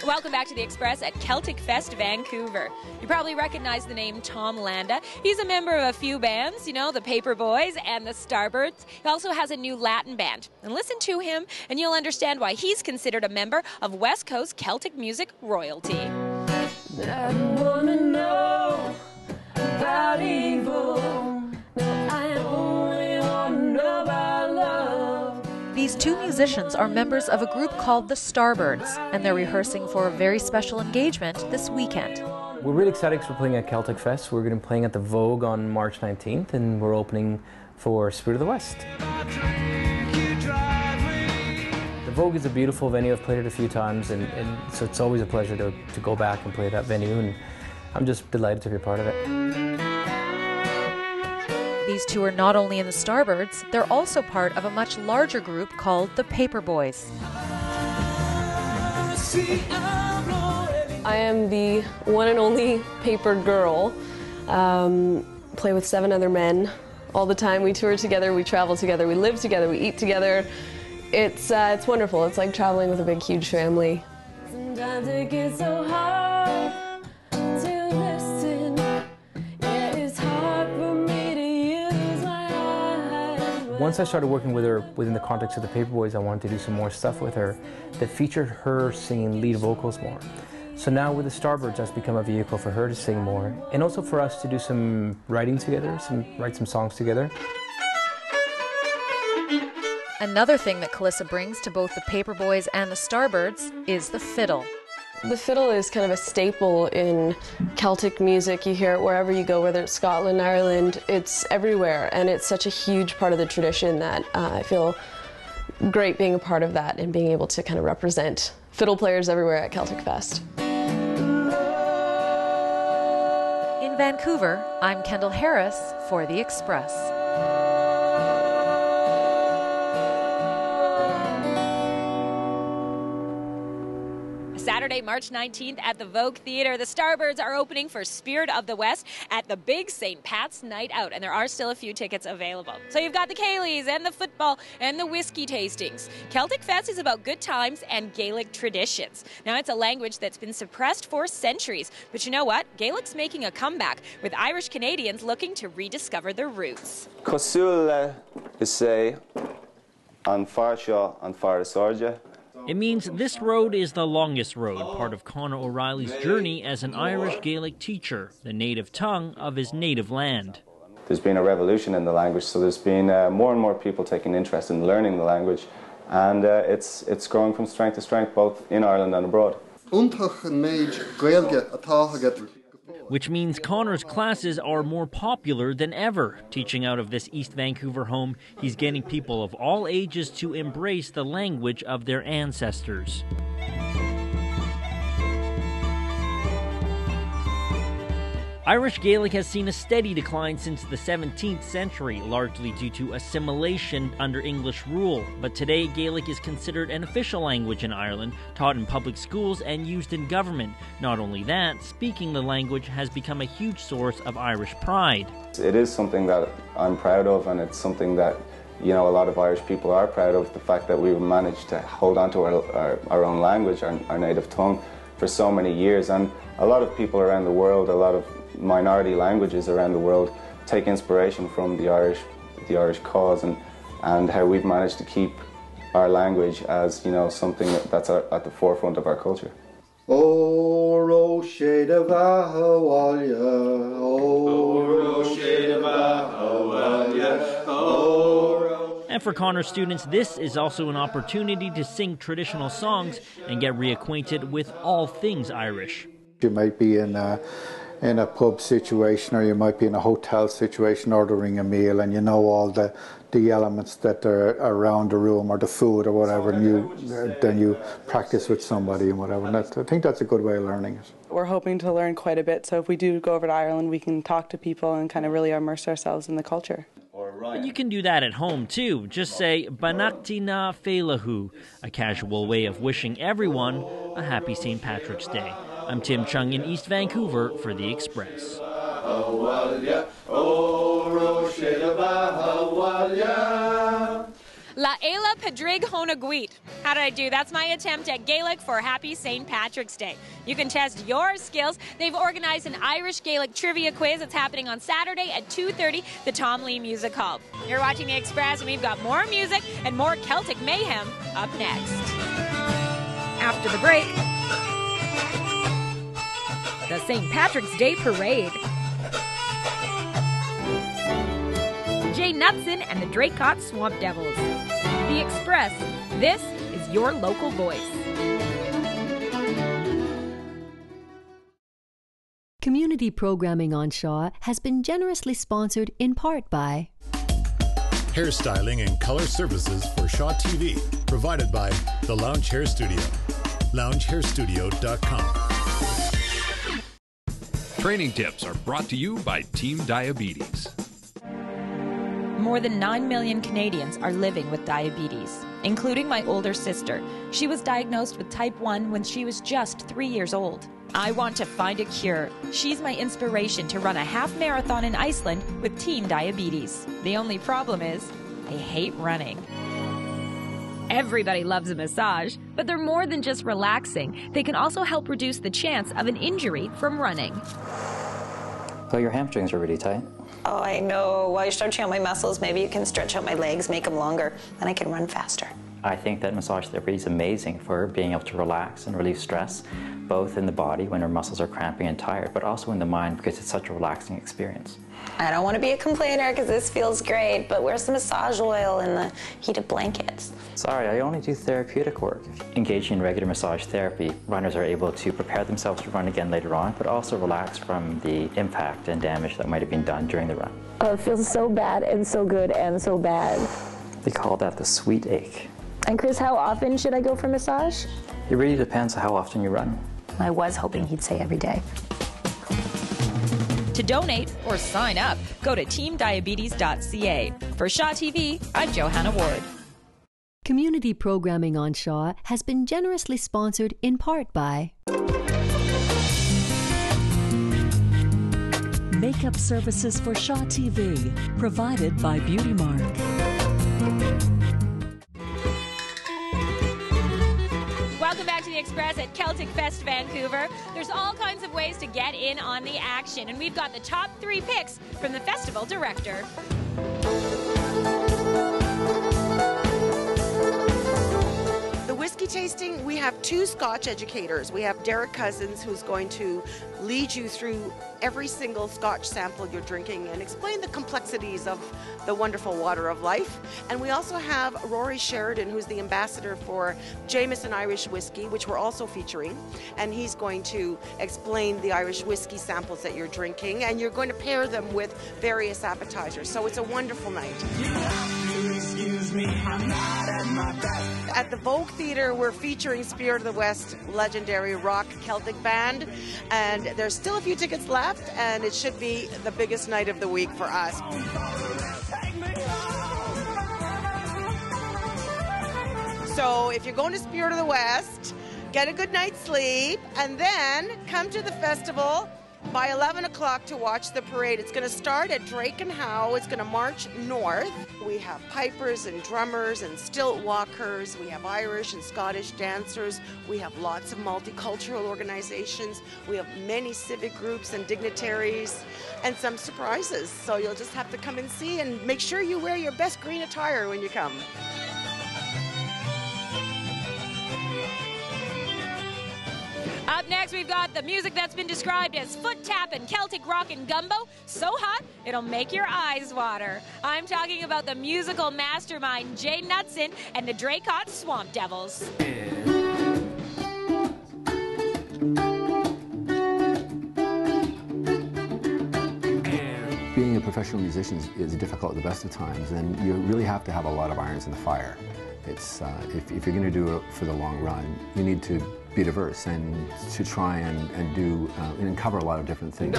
Welcome back to The Express at CelticFest Vancouver. You probably recognize the name Tom Landa. He's a member of a few bands, you know, the Paperboys and the Starbirds. He also has a new Latin band. And listen to him and you'll understand why he's considered a member of West Coast Celtic music royalty. I wanna know about evil. No, I only wanna know about love. These two musicians are members of a group called the Starbirds, and they're rehearsing for a very special engagement this weekend. We're really excited because we're playing at CelticFest. We're going to be playing at the Vogue on March 19th, and we're opening for Spirit of the West. The Vogue is a beautiful venue. I've played it a few times, and so it's always a pleasure to go back and play that venue, and I'm just delighted to be a part of it. These two are not only in the Starbirds, they're also part of a much larger group called the Paperboys. I am the one and only paper girl. Play with 7 other men all the time. We tour together, we travel together, we live together, we eat together. It's wonderful. It's like traveling with a big, huge family. Sometimes it gets so hard to listen. Yeah, it's hard for me to use my eyes. Once I started working with her within the context of the Paperboys, I wanted to do some more stuff with her that featured her singing lead vocals more. So now with the Starbirds, that's become a vehicle for her to sing more, and also for us to do some writing together, write some songs together. Another thing that Calissa brings to both the Paperboys and the Starbirds is the fiddle. The fiddle is kind of a staple in Celtic music. You hear it wherever you go, whether it's Scotland, Ireland, it's everywhere. And it's such a huge part of the tradition that I feel great being a part of that and being able to kind of represent fiddle players everywhere at CelticFest. In Vancouver, I'm Kendall Harris for The Express. Saturday, March 19th at the Vogue Theatre. The Starbirds are opening for Spirit of the West at the big St. Pat's Night Out, and there are still a few tickets available. So you've got the Cayleys and the football and the whiskey tastings. Celtic Fest is about good times and Gaelic traditions. Now, it's a language that's been suppressed for centuries, but you know what? Gaelic's making a comeback, with Irish Canadians looking to rediscover their roots. Cosúil is say an farshaw an farasorja. It means this road is the longest road, part of Conor O'Reilly's journey as an Irish Gaelic teacher, the native tongue of his native land. There's been a revolution in the language, so there's been more and more people taking interest in learning the language, and it's growing from strength to strength, both in Ireland and abroad. Which means Conor's classes are more popular than ever. Teaching out of this East Vancouver home, he's getting people of all ages to embrace the language of their ancestors. Irish Gaelic has seen a steady decline since the 17th century, largely due to assimilation under English rule. But today, Gaelic is considered an official language in Ireland, taught in public schools and used in government. Not only that, speaking the language has become a huge source of Irish pride. It is something that I'm proud of, and it's something that, you know, a lot of Irish people are proud of, the fact that we've managed to hold on to our own language, our native tongue, for so many years. And a lot of people around the world, a lot of minority languages around the world take inspiration from the Irish cause, and how we've managed to keep our language as, you know, something that's at the forefront of our culture. And for Conor students, this is also an opportunity to sing traditional songs and get reacquainted with all things Irish. You might be in a pub situation, or you might be in a hotel situation ordering a meal, and you know all the elements that are around the room or the food or whatever, and then you practice with somebody and whatever. And I think that's a good way of learning it. We're hoping to learn quite a bit, so if we do go over to Ireland, we can talk to people and kind of really immerse ourselves in the culture. But you can do that at home too. Just say Banachti na Féileadh, a casual way of wishing everyone a happy St. Patrick's Day. I'm Tim Chung in East Vancouver for The Express. La Ela Pedrig Honagweet. How did I do? That's my attempt at Gaelic for Happy St. Patrick's Day. You can test your skills. They've organized an Irish Gaelic trivia quiz. It's happening on Saturday at 2:30, the Tom Lee Music Hall. You're watching The Express, and we've got more music and more Celtic mayhem up next. After the break, the St. Patrick's Day Parade. Jay Knutson and the Draycott Swamp Devils. The Express, this is your local voice. Community programming on Shaw has been generously sponsored in part by hairstyling and color services for Shaw TV, provided by the Lounge Hair Studio, loungehairstudio.com. Training tips are brought to you by Team Diabetes. More than 9 million Canadians are living with diabetes, including my older sister. She was diagnosed with type 1 when she was just 3 years old. I want to find a cure. She's my inspiration to run a half marathon in Iceland with Team Diabetes. The only problem is, I hate running. Everybody loves a massage, but they're more than just relaxing. They can also help reduce the chance of an injury from running. So your hamstrings are really tight. Oh, I know. While you're stretching out my muscles, maybe you can stretch out my legs, make them longer, then I can run faster. I think that massage therapy is amazing for being able to relax and relieve stress, both in the body when our muscles are cramping and tired, but also in the mind because it's such a relaxing experience. I don't want to be a complainer because this feels great, but where's the massage oil and the heated blankets? Sorry, I only do therapeutic work. Engaging in regular massage therapy, runners are able to prepare themselves to run again later on, but also relax from the impact and damage that might have been done during the run. Oh, it feels so bad and so good and so bad. They call that the sweet ache. And Chris, how often should I go for massage? It really depends on how often you run. I was hoping he'd say every day. To donate or sign up, go to teamdiabetes.ca. For Shaw TV, I'm Johanna Ward. Community programming on Shaw has been generously sponsored in part by Makeup services for Shaw TV, provided by Beauty Mark. Welcome back to The Express at CelticFest Vancouver. There's all kinds of ways to get in on the action, and we've got the top 3 picks from the festival director. Whiskey tasting, we have 2 Scotch educators. We have Derek Cousins, who's going to lead you through every single Scotch sample you're drinking and explain the complexities of the wonderful water of life. And we also have Rory Sheridan, who's the ambassador for Jameson Irish Whiskey, which we're also featuring. And he's going to explain the Irish whiskey samples that you're drinking, and you're going to pair them with various appetizers. So it's a wonderful night. Excuse me, I'm not at my best. At the Vogue Theatre, we're featuring Spirit of the West, legendary rock Celtic band, and there's still a few tickets left, and it should be the biggest night of the week for us. So if you're going to Spirit of the West, get a good night's sleep, and then come to the festival by 11 o'clock to watch the parade. It's going to start at Drake and Howe. It's going to march north. We have pipers and drummers and stilt walkers. We have Irish and Scottish dancers. We have lots of multicultural organizations. We have many civic groups and dignitaries and some surprises. So you'll just have to come and see, and make sure you wear your best green attire when you come. Up next, we've got the music that's been described as foot tap and Celtic rock and gumbo. So hot, it'll make your eyes water. I'm talking about the musical mastermind Jay Knutson and the Draycott Swamp Devils. Being a professional musician is difficult at the best of times, and you really have to have a lot of irons in the fire. It's if you're going to do it for the long run, you need to be diverse and to try and do and cover a lot of different things.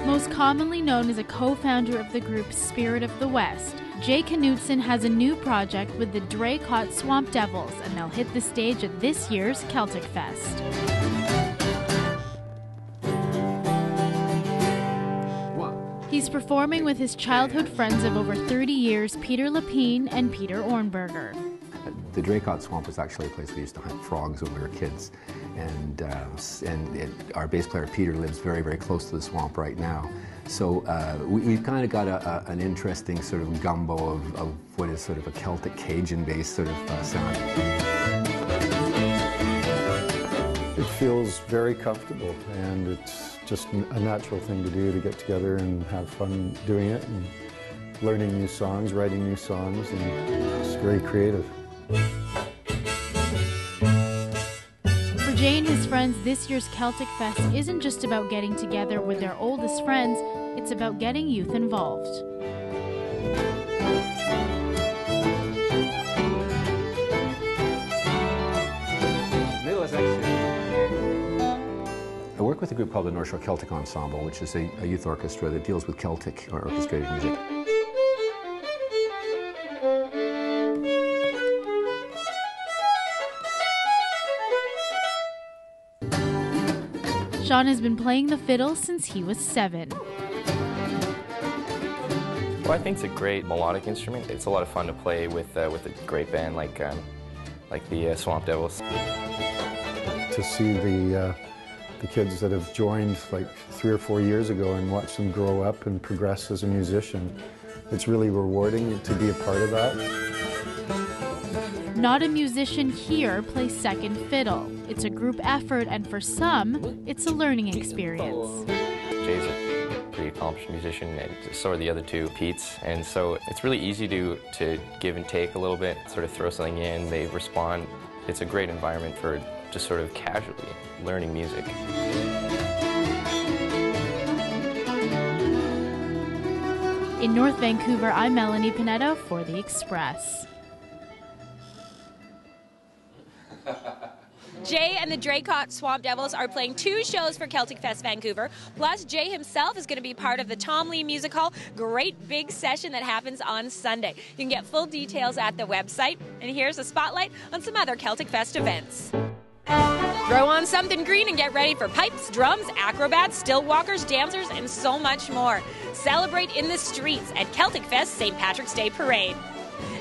Most commonly known as a co-founder of the group Spirit of the West, Jay Knutson has a new project with the Draycott Swamp Devils, and they'll hit the stage at this year's CelticFest. He's performing with his childhood friends of over 30 years, Peter Lapine and Peter Ornberger. The Draycott Swamp was actually a place we used to hunt frogs when we were kids. And our bass player Peter lives very, very close to the swamp right now. So we've kind of got an interesting sort of gumbo of what is sort of a Celtic Cajun-based sort of sound. It feels very comfortable, and it's just a natural thing to do, to get together and have fun doing it, and learning new songs, writing new songs, and it's very creative. For Jay and his friends, this year's Celtic Fest isn't just about getting together with their oldest friends, it's about getting youth involved. I work with a group called the North Shore Celtic Ensemble, which is a youth orchestra that deals with Celtic or orchestrated music. Sean has been playing the fiddle since he was 7. Well, I think it's a great melodic instrument. It's a lot of fun to play with a great band like the Swamp Devils. To see the kids that have joined like 3 or 4 years ago and watch them grow up and progress as a musician, it's really rewarding to be a part of that. Not a musician here plays second fiddle. It's a group effort, and for some, it's a learning experience. Jay's a pretty accomplished musician, and so are the other two Pete's, and so it's really easy to give and take a little bit, sort of throw something in, they respond. It's a great environment for just sort of casually learning music. In North Vancouver, I'm Melanie Pineda for The Express. Jay and the Draycott Swamp Devils are playing 2 shows for CelticFest Vancouver. Plus, Jay himself is going to be part of the Tom Lee Music Hall great big session that happens on Sunday. You can get full details at the website. And here's a spotlight on some other CelticFest events. Throw on something green and get ready for pipes, drums, acrobats, still walkers, dancers, and so much more. Celebrate in the streets at CelticFest St. Patrick's Day Parade.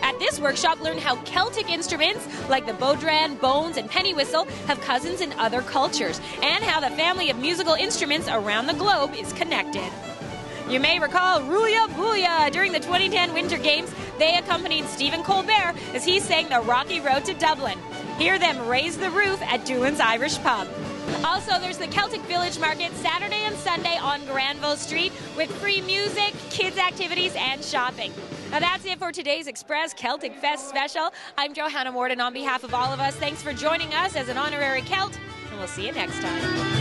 At this workshop, learn how Celtic instruments like the bodhran, bones, and penny whistle have cousins in other cultures, and how the family of musical instruments around the globe is connected. You may recall Ruya Booya during the 2010 Winter Games. They accompanied Stephen Colbert as he sang the Rocky Road to Dublin. Hear them raise the roof at Doolin's Irish Pub. Also, there's the Celtic Village Market Saturday and Sunday on Granville Street with free music, kids' activities, and shopping. Now that's it for today's Express Celtic Fest special. I'm Johanna Morden on behalf of all of us. Thanks for joining us as an honorary Celt, and we'll see you next time.